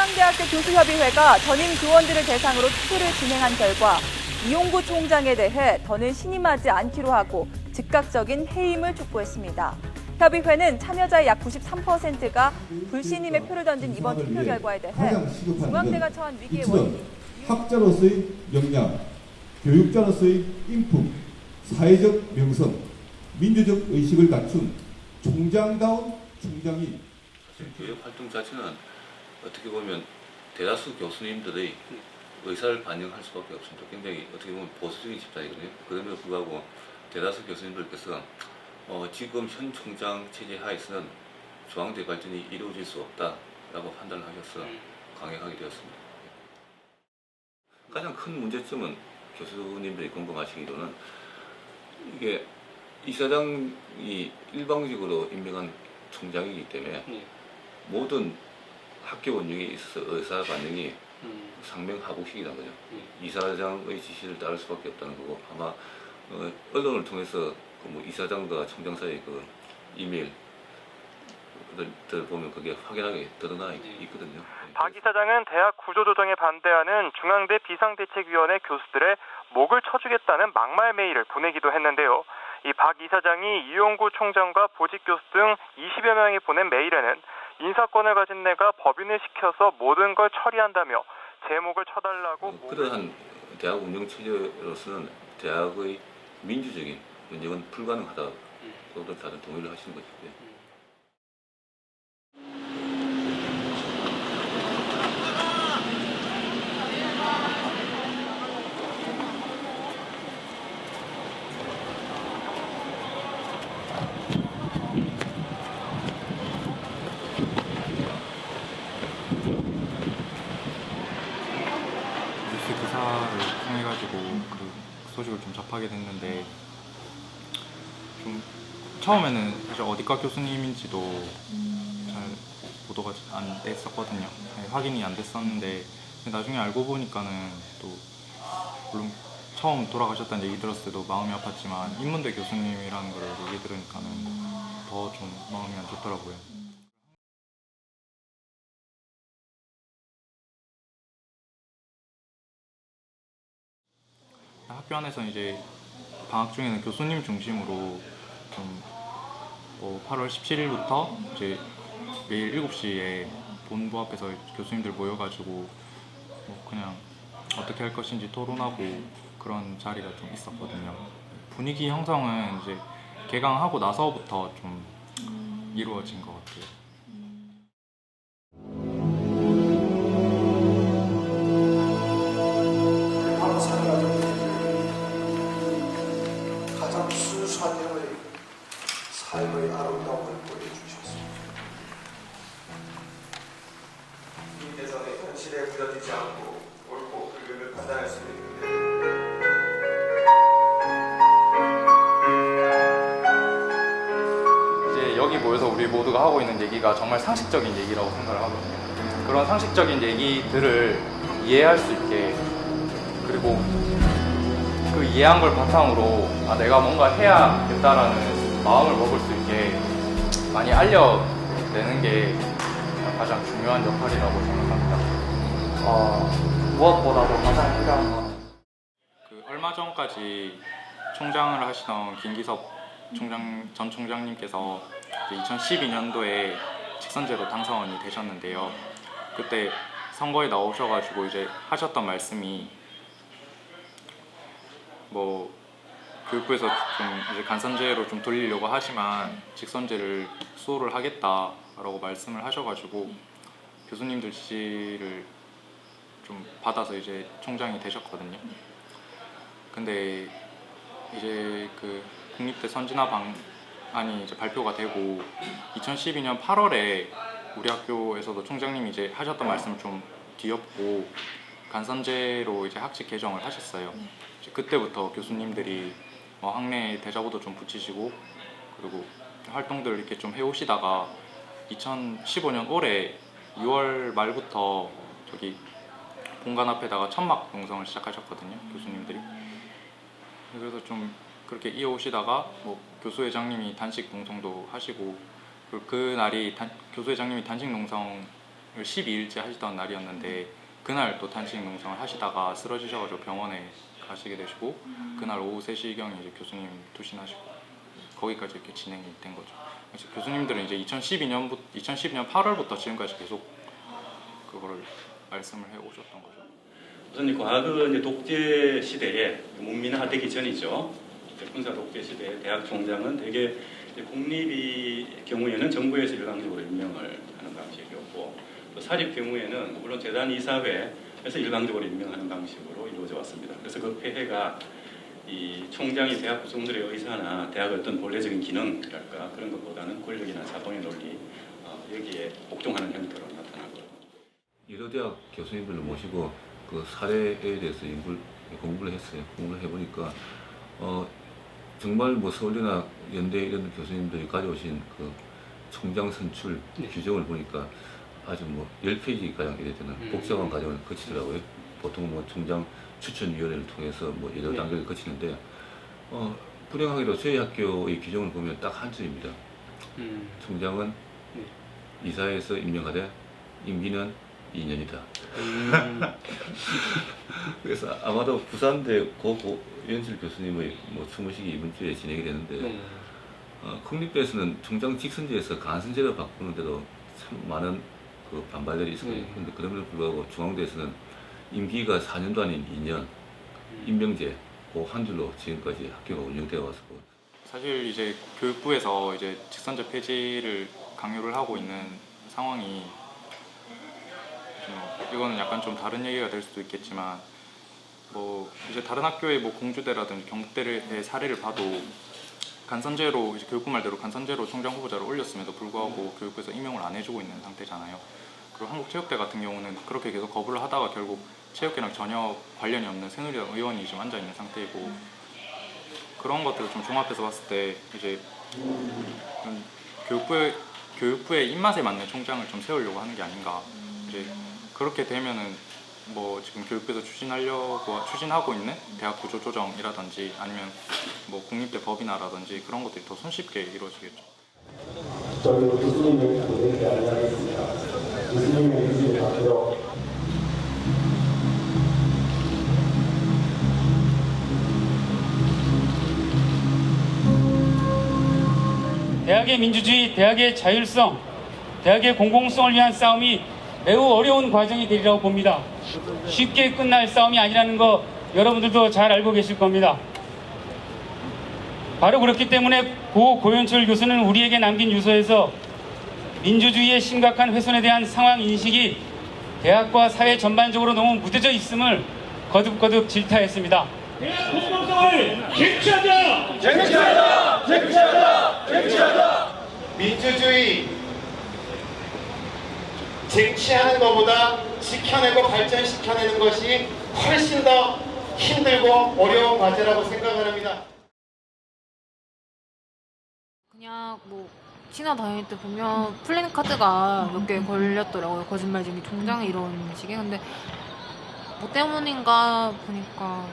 중앙대학교 교수협의회가 전임 교원들을 대상으로 투표를 진행한 결과 이용구 총장에 대해 더는 신임하지 않기로 하고 즉각적인 해임을 촉구했습니다. 협의회는 참여자의 약 93%가 불신임의 표를 던진 이번 투표 결과에 대해 중앙대가 처한 위기의 원인이 학자로서의 역량, 교육자로서의 인품, 사회적 명성, 민주적 의식을 갖춘 총장다운 총장이 교육 활동 자체는 어떻게 보면 대다수 교수님들의 의사를 반영할 수밖에 없습니다. 굉장히 어떻게 보면 보수적인 집단이거든요. 그럼에도 불구하고 대다수 교수님들께서 지금 현 총장 체제 하에서는 중앙대 발전이 이루어질 수 없다라고 판단을 하셔서 강행하게 되었습니다. 가장 큰 문제점은 교수님들이 궁금하시기로는 이게 이사장이 일방적으로 임명한 총장이기 때문에 모든 학교 운영에 있어서 의사 반영이 상명하복식이라는 거죠. 이사장의 지시를 따를 수밖에 없다는 거고, 아마 언론을 통해서 뭐 이사장과 총장 사이의 그 이메일들 보면 그게 확연하게 드러나 있거든요. 박 이사장은 대학 구조조정에 반대하는 중앙대 비상대책위원회 교수들의 목을 쳐주겠다는 막말 메일을 보내기도 했는데요. 이 박 이사장이 이용구 총장과 보직 교수 등 20여 명이 보낸 메일에는 인사권을 가진 내가 법인을 시켜서 모든 걸 처리한다며 제목을 쳐달라고 그러한 대학 운영 체제로서는 대학의 민주적인 운영은 불가능하다고 다들 동의를 하시는 거죠. 뉴스 기사를 통해가지고 그 소식을 좀 접하게 됐는데, 좀 처음에는 사실 어디과 교수님인지도 잘 보도가 안 됐었거든요. 확인이 안 됐었는데 나중에 알고 보니까는 또 물론 처음 돌아가셨다는 얘기 들었을 때도 마음이 아팠지만 인문대 교수님이라는 걸 얘기 들으니까는 더 좀 마음이 안 좋더라고요. 학교 안에서 이제 방학 중에는 교수님 중심으로 좀 8월 17일부터 이제 매일 7시에 본부 앞에서 교수님들 모여가지고 그냥 어떻게 할 것인지 토론하고 그런 자리가 좀 있었거든요. 분위기 형성은 이제 개강하고 나서부터 좀 이루어진 것 같아요. 가장 순수한 영의 삶의 아름다움을 보여주셨습니다. 국민대선의 현실에 부딪히지 않고 옳고 그름을 판단할 수 있는데 이제 여기 모여서 우리 모두가 하고 있는 얘기가 정말 상식적인 얘기라고 생각을 하거든요. 그런 상식적인 얘기들을 이해할 수 있게, 그리고 그 이해한 걸 바탕으로 내가 뭔가 해야겠다라는 마음을 먹을 수 있게 많이 알려내는 게 가장 중요한 역할이라고 생각합니다. 무엇보다도 가장 필요한 건 얼마 전까지 총장을 하시던 김기섭 전 총장님께서 2012년도에 직선제로 당선이 되셨는데요. 그때 선거에 나오셔가지고 이제 하셨던 말씀이 교육부에서 좀 이제 간선제로 좀 돌리려고 하지만 직선제를 수호를 하겠다라고 말씀을 하셔가지고 교수님들 지지를 좀 받아서 이제 총장이 되셨거든요. 근데 이제 그 국립대 선진화 방안이 이제 발표가 되고 2012년 8월에 우리 학교에서도 총장님이 이제 하셨던 말씀을 좀 뒤엎고 간선제로 이제 학칙 개정을 하셨어요. 이제 그때부터 교수님들이 학내 대자보도 좀 붙이시고 그리고 활동들을 이렇게 좀 해오시다가 2015년 올해 6월 말부터 저기 본관 앞에다가 천막 농성을 시작하셨거든요, 교수님들이. 그래서 좀 그렇게 이어오시다가 교수회장님이 단식 농성도 하시고, 그리고 그날이 교수회장님이 단식 농성을 12일째 하시던 날이었는데 그날 또 단식 농성을 하시다가 쓰러지셔가지고 병원에 가시게 되시고 그날 오후 3시경에 이제 교수님 투신하시고 거기까지 이렇게 진행이 된 거죠. 그래서 교수님들은 이제 2012년 8월부터 지금까지 계속 그거를 말씀을 해 오셨던 거죠. 우선 과거 이제 독재 시대에 문민화되기 전이죠. 군사 독재 시대에 대학 총장은 대개 공립의 경우에는 정부에서 일방적으로 임명을 하는 방식이었고 또 사립 경우에는 물론 재단 이사회에서 일방적으로 임명하는 방식으로 이루어져 왔습니다. 그래서 그 폐해가 이 총장이 대학 구성들의 의사나 대학의 어떤 본래적인 기능이랄까 그런 것보다는 권력이나 자본의 논리 여기에 복종하는 형태로 나타나고 여러 대학 교수님들을 모시고 그 사례에 대해서 공부를 했어요. 공부를 해보니까 정말 뭐 서울대나 연대 이런 교수님들이 가져오신 그 총장 선출 규정을 보니까 아주 뭐 10페이지 가량 이래 되는 복잡한 과정을 거치더라고요. 보통 뭐 총장 추천위원회를 통해서 뭐 여러 단계를 거치는데 불행하게도 저희 학교의 규정을 보면 딱 한 줄입니다. 총장은 이사회에서 임명하되 임기는 2년이다. 그래서 아마도 부산대 고연실 교수님의 뭐 추모식이 이번 주에 진행이 되는데 국립대에서는 총장 직선제에서 간선제로 바꾸는데도 참 많은 그 반발들이 있어요. 그런데 그럼에도 불구하고 중앙대에서는 임기가 4년도 아닌 2년 임명제 그 한 줄로 지금까지 학교가 운영되어 왔고 사실 이제 교육부에서 이제 직선제 폐지를 강요를 하고 있는 상황이 이거는 약간 좀 다른 얘기가 될 수도 있겠지만 뭐 이제 다른 학교의 뭐 공주대라든지 경북대의 사례를 봐도 간선제로 이제 교육부 말대로 간선제로 총장 후보자를 올렸음에도 불구하고 교육부에서 임명을 안 해주고 있는 상태잖아요. 그리고 한국체육대 같은 경우는 그렇게 계속 거부를 하다가 결국 체육계랑 전혀 관련이 없는 새누리당 의원이 지금 앉아 있는 상태이고 그런 것들을 좀 종합해서 봤을 때 이제 교육부의 입맛에 맞는 총장을 좀 세우려고 하는 게 아닌가. 이제 그렇게 되면은 뭐 지금 교육부에서 추진하고 있는 대학 구조 조정이라든지 아니면 뭐 국립대 법인화라든지 그런 것들이 더 손쉽게 이루어지겠죠. 저는 교수님을 보내지 않겠습니다. 교수님의 의지를 받들어 대학의 민주주의, 대학의 자율성, 대학의 공공성을 위한 싸움이 매우 어려운 과정이 되리라고 봅니다. 쉽게 끝날 싸움이 아니라는 거 여러분들도 잘 알고 계실 겁니다. 바로 그렇기 때문에 고 고연철 교수는 우리에게 남긴 유서에서 민주주의의 심각한 훼손에 대한 상황 인식이 대학과 사회 전반적으로 너무 무뎌져 있음을 거듭거듭 질타했습니다. 대학 공공성을 쟁취하자! 쟁취하자! 쟁취하자! 쟁취하자! 민주주의 쟁취하는 것보다 지켜내고 발전시켜내는 것이 훨씬 더 힘들고 어려운 과제라고 생각을 합니다. 그냥 뭐 신화 다닐 때 보면 플래카드가 몇 개 걸렸더라고요. 거짓말쟁이 총장 이런 식의. 근데 뭐 때문인가 보니까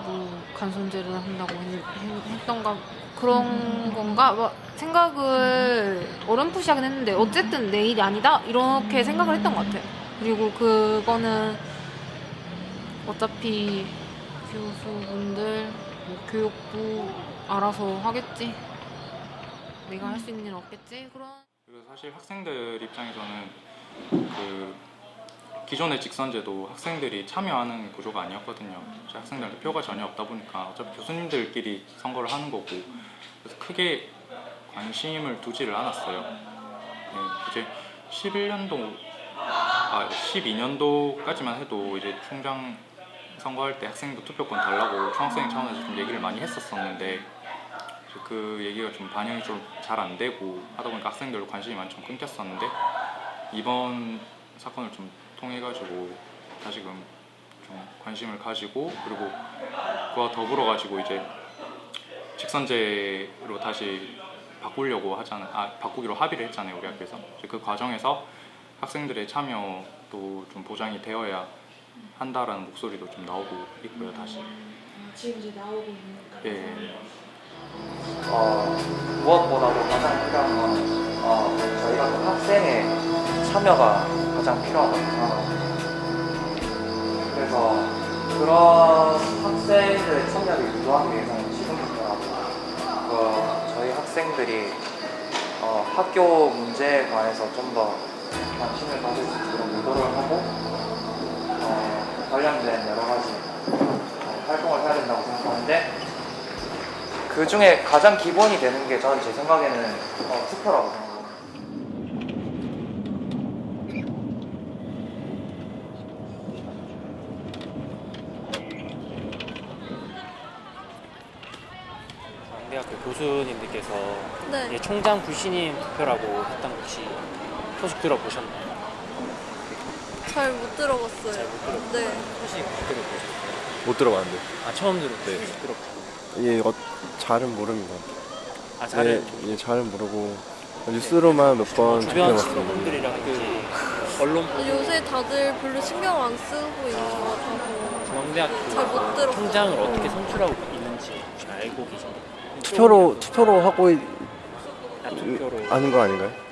뭐 간선제를 한다고 했던가 그런 건가 뭐 생각을 어렴풋이 하긴 했는데 어쨌든 내 일이 아니다 이렇게 생각을 했던 것 같아요. 그리고 그거는 어차피 교수분들 뭐 교육부 알아서 하겠지. 내가 할 수 있는 일 없겠지. 그리고 사실 학생들 입장에서는 그 기존의 직선제도 학생들이 참여하는 구조가 아니었거든요. 학생들한테 표가 전혀 없다 보니까 어차피 교수님들끼리 선거를 하는 거고 그래서 크게 관심을 두지를 않았어요. 네, 이제 12년도까지만 해도 이제 총장 선거할 때 학생도 투표권 달라고 총학생 차원에서 좀 얘기를 많이 했었었는데 그 얘기가 좀 반영이 좀 잘 안 되고 하다 보니까 학생들 관심이 많이 좀 끊겼었는데 이번 사건을 좀 통해가지고 다시금 좀 관심을 가지고 그리고 그와 더불어 가지고 이제 직선제로 다시 바꾸기로 합의를 했잖아요. 우리 학교에서 그 과정에서 학생들의 참여도 좀 보장이 되어야 한다라는 목소리도 좀 나오고 있고요. 다시 지금 이제 나오고 있는 거죠. 예. 무엇보다도 가장 필요한 건 저희가 그 학생의 참여가 가장 필요하다고 생각합니다. 그래서 그런 학생들의 참여를 유도하기 위해서는 시군국회라고 저희 학생들이 학교 문제에 관해서 좀 더 관심을 가질 수 있도록 유도를 하고 관련된 여러 가지 활동을 해야 된다고 생각하는데, 그 중에 가장 기본이 되는 게 저는 제 생각에는 투표라고 생각합니다. 대학교 교수님들께서 네. 총장 불신임 투표라고 했던 거 혹시 소식 들어보셨나요? 잘 못 들어봤어요. 잘 못 들어봤어요? 네. 소식 못 들어보셨어요? 못 들어봤는데. 아, 처음 들었어요? 네. 소식 들어보셨나요? 예, 잘은 모릅니다. 아, 잘은 예, 잘은 모르고 뉴스로만 몇 번 주변 접해봤습니다. 친구분들이랑 언론 요새 다들 별로 신경 안 쓰고 있는 것 같아서 중앙대학교 잘 못 들었어요. 총장을 어떻게 선출하고 있는지 혹시 알고 계신가요? 투표로 하고 투표로 하는 거 아닌가요?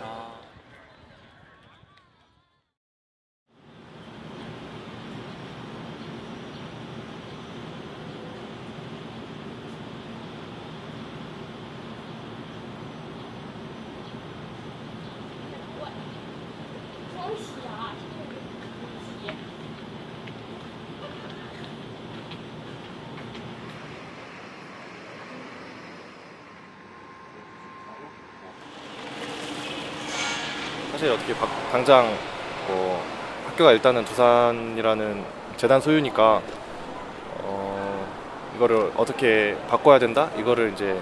사실 어떻게 당장 학교가 일단은 두산이라는 재단 소유니까 이거를 어떻게 바꿔야 된다? 이거를 이제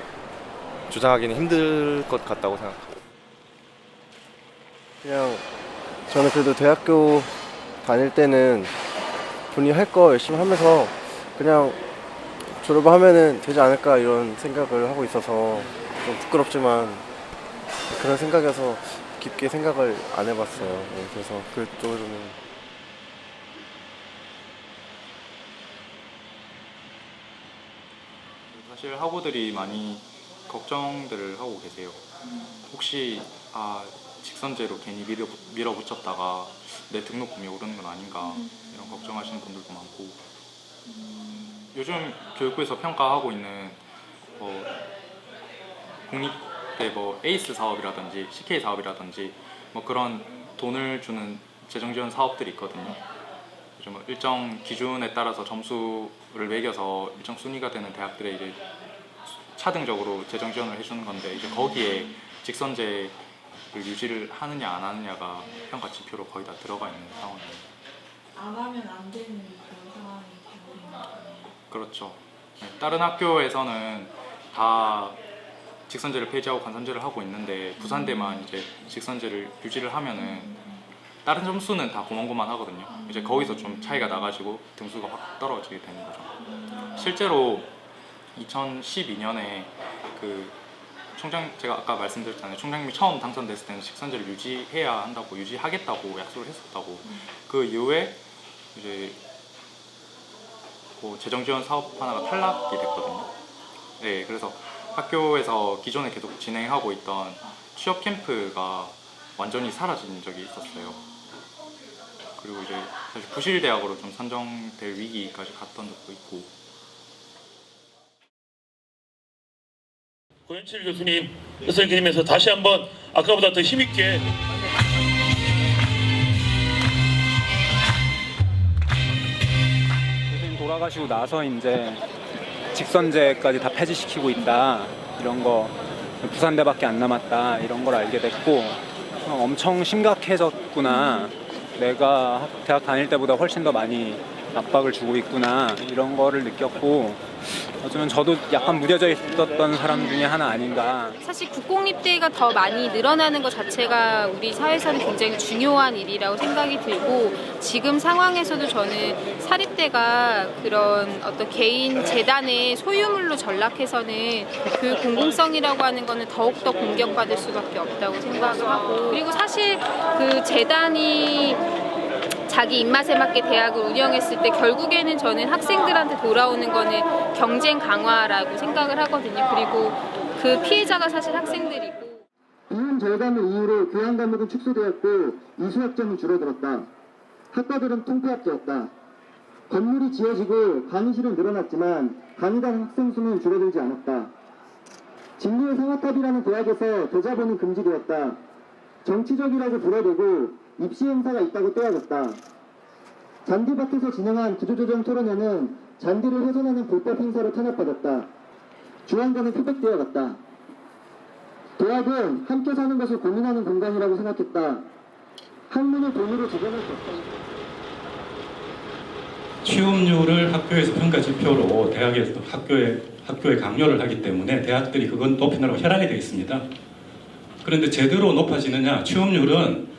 주장하기는 힘들 것 같다고 생각합니다. 그냥 저는 그래도 대학교 다닐 때는 본인이 할 거 열심히 하면서 그냥 졸업하면은 되지 않을까 이런 생각을 하고 있어서 좀 부끄럽지만 그런 생각에서 깊게 생각을 안 해봤어요. 네, 그래서 그쪽으로는 사실 학우들이 많이 걱정들을 하고 계세요. 혹시 직선제로 괜히 밀어붙였다가 내 등록금이 오르는 건 아닌가 이런 걱정하시는 분들도 많고, 요즘 교육부에서 평가하고 있는 국립대 에이스 사업이라든지 CK 사업이라든지 그런 돈을 주는 재정지원 사업들이 있거든요. 요즘 일정 기준에 따라서 점수를 매겨서 일정 순위가 되는 대학들에 이제 차등적으로 재정 지원을 해주는 건데, 이제 거기에 직선제를 유지를 하느냐 안 하느냐가 평가 지표로 거의 다 들어가 있는 상황이에요. 안 하면 안 되는 그런 상황이 되는 거예요. 그렇죠. 다른 학교에서는 다 직선제를 폐지하고 관선제를 하고 있는데, 부산대만 이제 직선제를 유지를 하면은 다른 점수는 다 고만고만 하거든요. 이제 거기서 좀 차이가 나가지고 등수가 확 떨어지게 되는 거죠. 실제로 2012년에 그 총장, 제가 아까 말씀드렸잖아요. 총장님이 처음 당선됐을 때는 직선제를 유지해야 한다고, 유지하겠다고 약속을 했었다고. 그 이후에 이제 재정지원 사업 하나가 탈락이 됐거든요. 네, 그래서 학교에서 기존에 계속 진행하고 있던 취업 캠프가 완전히 사라진 적이 있었어요. 그리고 이제 사실 부실대학으로 좀 선정될 위기까지 갔던 적도 있고. 고현칠 교수님 뜻을 드리면서 다시 한번 아까보다 더 힘있게 교수님 돌아가시고 나서 이제 직선제까지 다 폐지시키고 있다, 이런 거 부산대밖에 안 남았다 이런 걸 알게 됐고, 엄청 심각해졌구나, 내가 대학 다닐 때보다 훨씬 더 많이 압박을 주고 있구나 이런 거를 느꼈고, 어쩌면 저도 약간 무뎌져 있었던 사람 중에 하나 아닌가. 사실 국공립대가 더 많이 늘어나는 것 자체가 우리 사회에서는 굉장히 중요한 일이라고 생각이 들고, 지금 상황에서도 저는 사립대가 그런 어떤 개인 재단의 소유물로 전락해서는 교육 공공성이라고 하는 거는 더욱더 공격받을 수밖에 없다고 생각을 하고, 그리고 사실 그 재단이 자기 입맛에 맞게 대학을 운영했을 때 결국에는 저는 학생들한테 돌아오는 거는 경쟁 강화라고 생각을 하거든요. 그리고 그 피해자가 사실 학생들이고. 절감을 이유로 교양 과목은 축소되었고 이수학점은 줄어들었다. 학과들은 통폐합되었다. 건물이 지어지고 강의실은 늘어났지만 강의당 학생 수는 줄어들지 않았다. 진로의 상아탑이라는 대학에서 대자보는 금지되었다. 정치적이라고 불어대고 입시 행사가 있다고 떼어졌다. 잔디밭에서 진행한 구조조정 토론회는 잔디를 훼손하는 불법 행사로 탄압받았다. 중앙관은 표백되어 갔다. 대학은 함께 사는 것을 고민하는 공간이라고 생각했다. 학문을 돈으로 적용할 수 없다. 취업률을 학교에서 평가 지표로 대학에서 학교에 강요를 하기 때문에 대학들이 그건 높이느라고 혈안이 되어 있습니다. 그런데 제대로 높아지느냐? 취업률은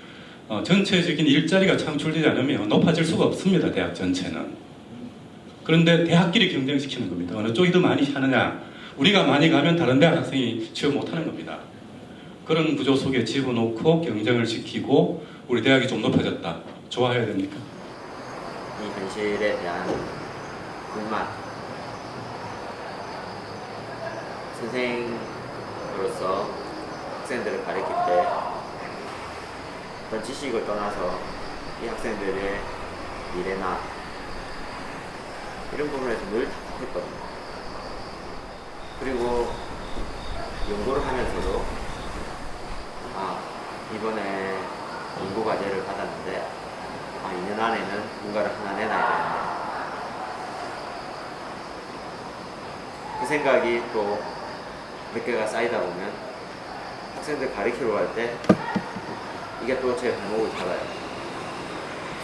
전체적인 일자리가 창출되지 않으면 높아질 수가 없습니다. 대학 전체는. 그런데 대학끼리 경쟁시키는 겁니다. 어느 쪽이 더 많이 하느냐? 우리가 많이 가면 다른 대학 학생이 취업 못하는 겁니다. 그런 구조 속에 집어넣고 경쟁을 시키고 우리 대학이 좀 높아졌다. 좋아해야 됩니까? 이 현실에 대한 불만, 선생으로서 학생들을 가르칠 때 어떤 지식을 떠나서 이 학생들의 미래나 이런 부분에서 늘 답답했거든요. 그리고 연구를 하면서도 이번에 연구 과제를 받았는데 2년 안에는 뭔가를 하나 내놔야 되는데 그 생각이 또 몇 개가 쌓이다 보면 학생들 가르치러 갈 때 이게 또 제 발목을 잡아요.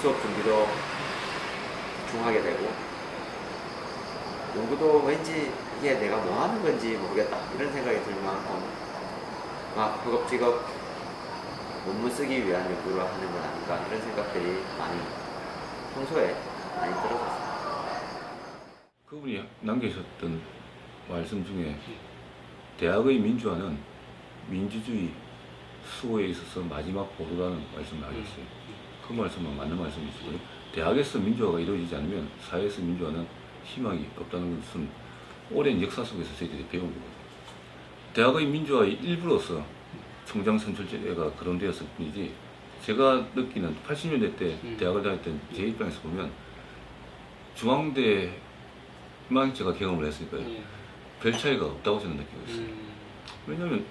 수업 준비도 중하게 되고 연구도 왠지 이게 내가 뭐 하는 건지 모르겠다 이런 생각이 들 만큼 막 허겁지겁 논문 쓰기 위한 연구를 하는 건 아닌가 이런 생각들이 많이 평소에 많이 들었었어요. 그분이 남기셨던 말씀 중에 대학의 민주화는 민주주의 수호에 있어서 마지막 보루라는 말씀을 하셨어요. 그 말씀은 맞는 말씀이시고요. 대학에서 민주화가 이루어지지 않으면 사회에서 민주화는 희망이 없다는 것은 오랜 역사 속에서 저희들이 배운 거거든요. 대학의 민주화의 일부로서 총장 선출제가 거론되었을 뿐이지 제가 느끼는 80년대 때 대학을 다녔던 제 입장에서 보면 중앙대만 제가 경험을 했으니까요. 별 차이가 없다고 저는 느끼고 있어요. 왜냐하면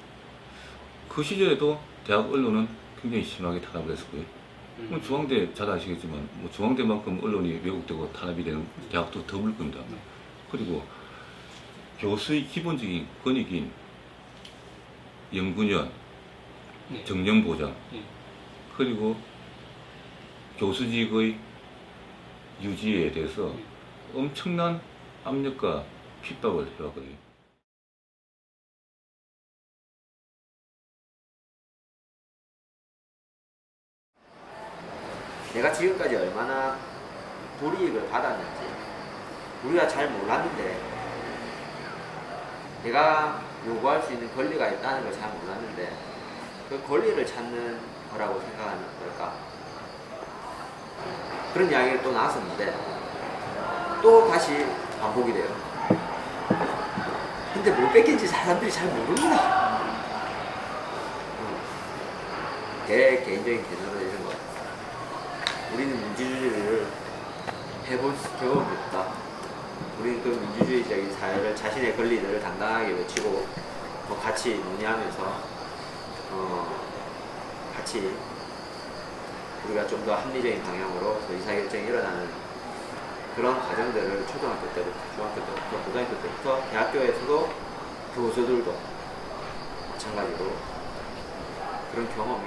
그 시절에도 대학 언론은 굉장히 심하게 탄압을 했었고요. 중앙대 잘 아시겠지만 중앙대만큼 언론이 왜곡되고 탄압이 되는 대학도 드물 겁니다. 그리고 교수의 기본적인 권익인 연구년, 정년보장, 그리고 교수직의 유지에 대해서 엄청난 압력과 핍박을 해왔거든요. 내가 지금까지 얼마나 불이익을 받았는지 우리가 잘 몰랐는데 내가 요구할 수 있는 권리가 있다는 걸 잘 몰랐는데 그 권리를 찾는 거라고 생각하는 걸까? 그런 이야기를 또 나왔었는데 또 다시 반복이 돼요. 근데 뭘 뺏긴지 사람들이 잘 모릅니다. 제 개인적인 개념은 이런 거. 우리는 민주주의를 해볼 경험이 없다. 우리는 그 민주주의적인 사회를 자신의 권리들을 당당하게 외치고 같이 논의하면서 같이 우리가 좀 더 합리적인 방향으로 의사결정이 일어나는 그런 과정들을 초등학교 때부터, 중학교 때부터, 고등학교 때부터 대학교에서도 교수들도 마찬가지로 그런 경험이